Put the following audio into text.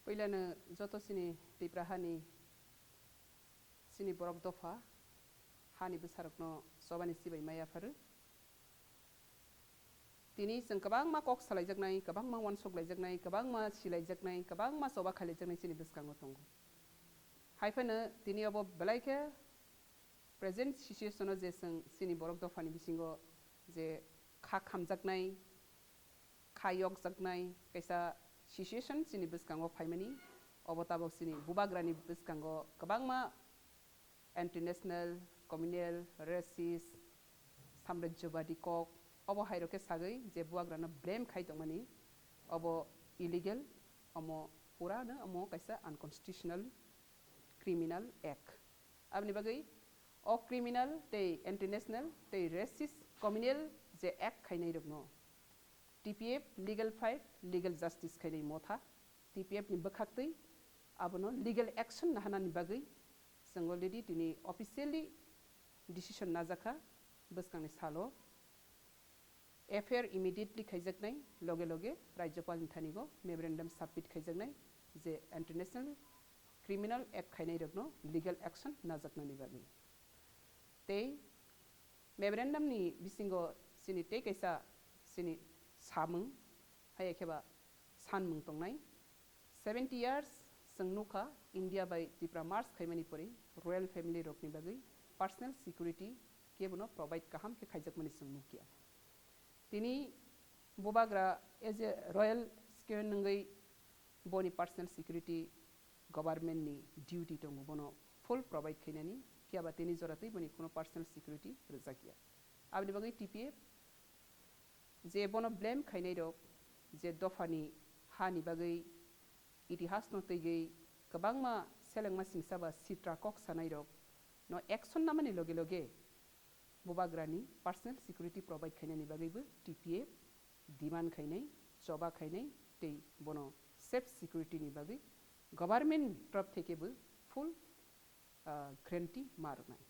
पहिलानो जत सिनि त्रिपुरा हानि सिनि बरक दफा हानि बोसारकनो सबानि सिबाय मायाफोर दिनै जों गोबां मा कक सालायजोगनाय गोबां मा वान सगलायजोगनाय गोबां मा सिलायजोगनाय गोबां मा सबा खालायजोगनाय सिनि बिस्कांगो दङ हायफोनो दिनै अब बेलायके प्रेजेन्ट सिचुएशनाव जे जों सिनि बरक दफानि बिसिंगो जे खा खामजागनाय खा यगजागनाय कैसा सिचुएशन सिनि बिस्कांगो फायमानि अबताबो सिनि बुबाग्रानि बिस्कांगो गोबां मा इंटरनेशनल कम्युनियल रेसिस साम्राज्यवादी कक अब हायरोके सागै जे बुबाग्रानो ब्लेम खायदोंमानि अब इलीगल अमो पूरा न अमो कैसा अनकॉन्स्टिट्यूशनल क्रिमिनल एक्ट अब निबगै ओ क्रिमिनल ते इंटरनेशनल ते रेसिस कम्युनियल जे एक्ट खायनै रगनो TPF legal fight legal justice खायनै मोथा TPF नि बखाक्तै अबनो लीगल एक्शन नहानानि बगै जों अलरेडी दिनै ऑफिशियली डिसीजन नाजाखा बसकांनि सालो एफआईआर इमीडिएटली खायजगनाय लगे लगे राज्यपाल थानिगो मेमोरेंडम सबमिट खायजगनाय जे इंटरनेशनल क्रिमिनल एक्ट खायनै रगनो लीगल एक्शन नाजाकनानि बगै ते मेमोरेंडम नि बिसिंगो सिनि ते कैसा सिनि सामुं हायकेबा सानमुं तंनाय 70 years संनुखा इंडिया बाय त्रिपुरा मार्च खायमानि परि रॉयल फैमिली रोकनी बगै पर्सनल सिक्योरिटी के बनो प्रोवाइड काहम के खायजगमानि संमुखिया दिनी बुबाग्रा एज ए रॉयल सिक्योर नंगै बनी पर्सनल सिक्योरिटी गवर्नमेंट नि ड्यूटी दङ बनो फुल प्रोवाइड खायनानि कियाबा तेनी जरातै बनी कोनो पर्सनल सिक्योरिटी रजाकिया आबनि बगै TPF जे बनो ब्लेम खायनै रक जे दफानि हानि बगै इतिहास न तैगै गोबां मा सेलेंमा सिंसाबा सित्रा कक सानाय रक न एक्शन नामानि लगे लगे बुबाग्रानि पर्सनल सिक्योरिटी प्रोवाइड खायनानि बगैबो TPF डिमांड खायनै जबा खायनै तै बनो सेफ सिक्योरिटी नि बगै गवर्नमेंट तरफ थेकेबो फुल ग्रेंटी मारनाय